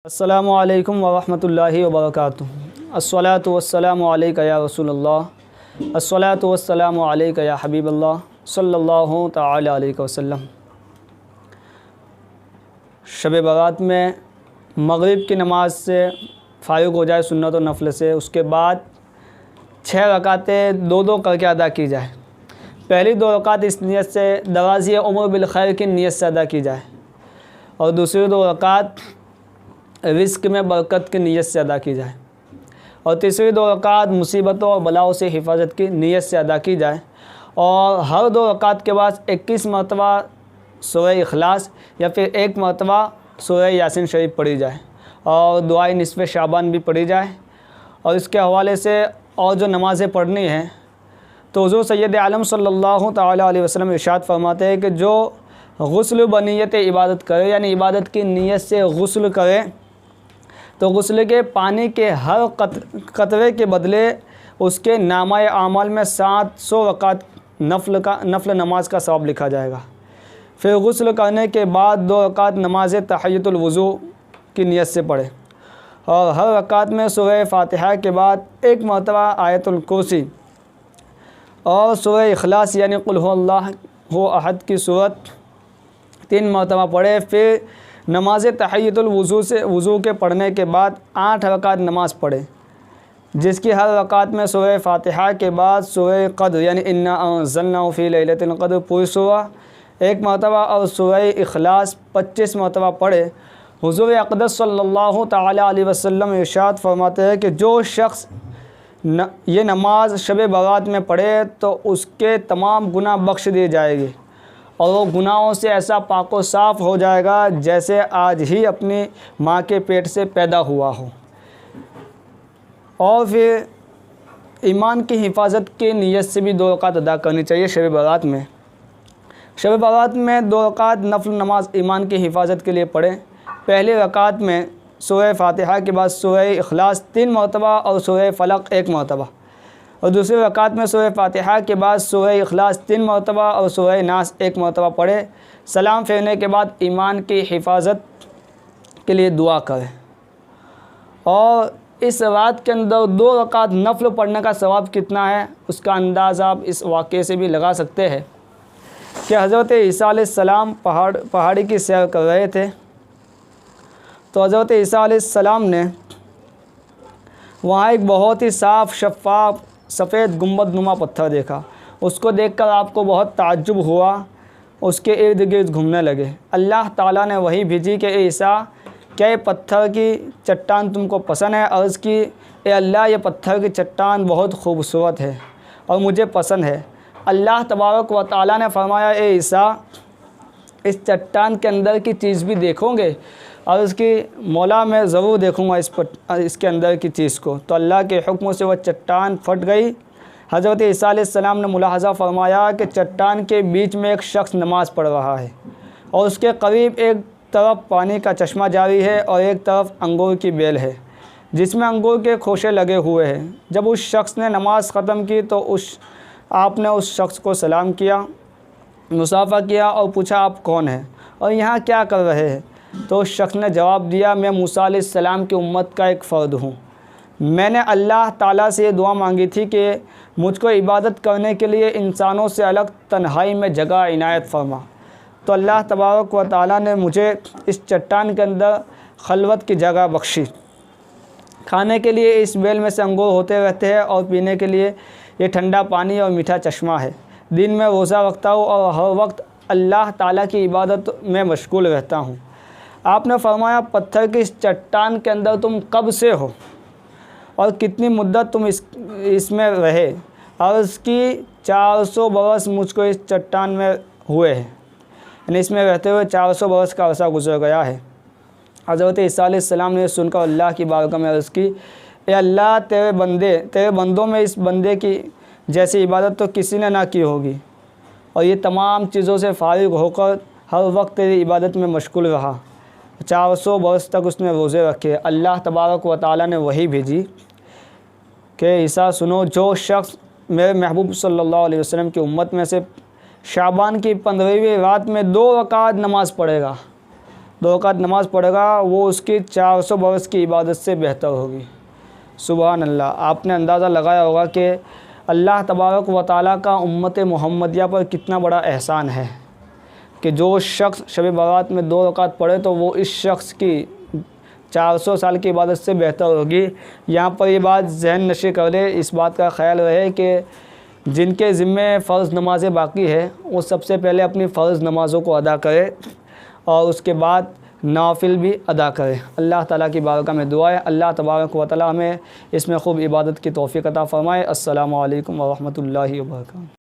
अस्सलामु अलैकुम वरहमतुल्लाहि वबरकातुहू। अस्सलातु वस्सलामु अलैका या रसूलल्लाह, अस्सलातु वस्सलामु अलैका या हबीबल्लाह सल्लल्लाहु तआला अलैहि वसल्लम। शब बारात में मगरिब की नमाज से फ़ारिग हो जाए सुन्नत और नफल से, उसके बाद 6 रकातें दो दो करके अदा की जाए। पहली 2 रकात इस नियत से दराज़ी उम्र बिल खैर की नियत से अदा की जाए और दूसरी 2 रकात रिज़्क में बरकत की नीयत से अदा की जाए और तीसरी 2 रकात मुसीबतों और बलाओं से हिफाजत की नीयत से अदा की जाए। और हर 2 रकात के बाद 21 मरतबा सूरह इखलास या फिर 1 मरतबा सूरह यासीन शरीफ पढ़ी जाए और दुआए निस्फ़े शाबान भी पढ़ी जाए। और इसके हवाले से और जो नमाज़ें पढ़नी हैं तो हुज़ूर सैयद आलम सल्लल्लाहु तआला अलैहि वसल्लम इरशाद फरमाते हैं कि जो गुस्ल बनीयत इबादत करे, यानी इबादत की नीयत से गुस्ल करे, तो गुस्ल के पानी के हर कतरे के बदले उसके नामाए आमाल में 700 रकात नफल नमाज का सवाब लिखा जाएगा। फिर गुस्ल करने के बाद 2 रकात नमाज तहय्युतुल वुज़ू की नियत से पढ़े और हर रकात में सूरह फातिहा के बाद 1 मरतबा आयतुल कुर्सी और सूरह इखलास यानी कुल हुवल्लाहु अहद की सूरत 3 मरतबा पढ़े। फिर नमाज तहय्युतुल वुज़ू के पढ़ने के बाद 8 रकात नमाज़ पढ़े, जिसकी हर रकात में सूरह फातिहा के बाद सूरह क़द्र यानी इन्ना अंज़लनाहु फ़ी लैलतिल क़द्र पूरी सूरह 1 मरतबा और सूरह इखलास 25 मरतबा पढ़े। हुज़ूर अक़दस सल्लल्लाहु तआला अलैहि वसल्लम इरशाद फरमाते हैं कि जो शख्स ये नमाज शब बारात में पढ़े तो उसके तमाम गुनाह बख्श दिए जाएंगे और वो गुनाहों से ऐसा पाको साफ़ हो जाएगा जैसे आज ही अपनी माँ के पेट से पैदा हुआ हो। और फिर ईमान की हिफाजत की नीयत से भी 2 रकात अदा करनी चाहिए शब बारात में। शब बारात में 2 रकात नफल नमाज ईमान की हिफाजत के लिए पढ़ें। पहली रकात में सूरह फातिहा के बाद सूरह इखलास 3 मरतबा और सूरह फलक 1 मरतबा और दूसरी रकात में सूरह फातिहा के बाद सूरह इखलास 3 मरतबा और सूरह नास 1 मरतबा पढ़े। सलाम फेरने के बाद ईमान की हिफाजत के लिए दुआ करें। और इस रात के अंदर 2 रकात नफल पढ़ने का सवाब कितना है उसका अंदाज़ा आप इस वाक़े से भी लगा सकते हैं कि हज़रत ईसा अलैहिस्सलाम पहाड़ी की सैर कर रहे थे, तो हज़रत ईसा अलैहिस्सलाम ने वहाँ एक बहुत ही साफ़ शफ़ाफ़ सफ़ेद गुंबद नुमा पत्थर देखा। उसको देखकर आपको बहुत ताज्जुब हुआ, उसके इर्द गिर्द घूमने लगे। अल्लाह ताला ने वही भेजी कि ईसा क्या ये पत्थर की चट्टान तुमको पसंद है? अर्ज़ की ए अल्लाह, ये पत्थर की चट्टान बहुत खूबसूरत है और मुझे पसंद है। अल्लाह तबारक व तआला ने फरमाया, ए ईसा, इस चट्टान के अंदर की चीज़ भी देखोगे? और उसकी मौला मैं ज़रूर देखूँगा इसके अंदर की चीज़ को। तो अल्लाह के हुक्म से वह चट्टान फट गई। हज़रत ईसा अलैहिस्सलाम ने मुलाहज़ा फरमाया कि चट्टान के बीच में एक शख्स नमाज़ पढ़ रहा है और उसके करीब एक तरफ पानी का चश्मा जारी है और एक तरफ अंगूर की बेल है जिसमें अंगूर के खोशे लगे हुए हैं। जब उस शख्स ने नमाज़ ख़त्म की तो आपने उस शख्स को सलाम किया, मुसाफ़ा किया और पूछा आप कौन हैं और यहाँ क्या कर रहे हैं? तो उस शख्स ने जवाब दिया, मैं मूसा अलैहिस्सलाम की उम्मत का एक फ़र्द हूँ। मैंने अल्लाह ताला से ये दुआ मांगी थी कि मुझको इबादत करने के लिए इंसानों से अलग तन्हाई में जगह इनायत फरमा। तो अल्लाह तबारक व तआला ने मुझे इस चट्टान के अंदर खलवत की जगह बख्शी। खाने के लिए इस बेल में से अंगूर होते रहते हैं और पीने के लिए ये ठंडा पानी और मीठा चश्मा है। दिन में रोज़ा रखता हूँ और हर वक्त अल्लाह ताला की इबादत में मशगूल रहता हूँ। आपने फरमाया, पत्थर की इस चट्टान के अंदर तुम कब से हो और कितनी मुद्दत तुम इसमें रहे? अर्ज़ की 400 बरस मुझको इस चट्टान में हुए हैं, यानी इसमें रहते हुए 400 बरस का अरसा गुजर गया है। हज़रत ईसा अलैहिस्सलाम ने सुनकर अल्लाह की बारगाह में अर्ज़ की, ए अल्लाह, तेरे बंदों में इस बंदे की जैसी इबादत तो किसी ने ना की होगी और ये तमाम चीज़ों से फ़ारिग होकर हर वक्त तेरी इबादत में मशगूल रहा। 400 बरस तक उसने रोज़े रखे। अल्लाह तबारक व तआला ने वही भेजी कि ईसा सुनो, जो शख्स मेरे महबूब सल्लल्लाहु अलैहि वसल्लम की उम्मत में से शाबान की 15वीं रात में 2 रकात नमाज़ पढ़ेगा 2 रकात नमाज़ पढ़ेगा वो उसकी 400 बरस की इबादत से बेहतर होगी। सुभान अल्लाह। आपने अंदाज़ा लगाया होगा कि अल्लाह तबारक व तआला का उम्मत मुहम्मदिया पर कितना बड़ा एहसान है कि जो शख्स शब बारात में 2 रकात पढ़े तो वो इस शख्स की 400 साल की इबादत से बेहतर होगी। यहाँ पर ये बात जहन नशी कर ले, इस बात का ख्याल रहे कि जिनके ज़िम्मे फ़र्ज़ नमाज़ें बाकी है वो सबसे पहले अपनी फ़र्ज़ नमाज़ों को अदा करे और उसके बाद नाफिल भी अदा करें। अल्लाह ताला की बारगाह में दुआ है अल्लाह तबारक व तआला हमें इसमें खूब इबादत की तौफ़ीक़ अता फ़रमाए। अस्सलामु अलैकुम व रहमतुल्लाहि व बरकातहू।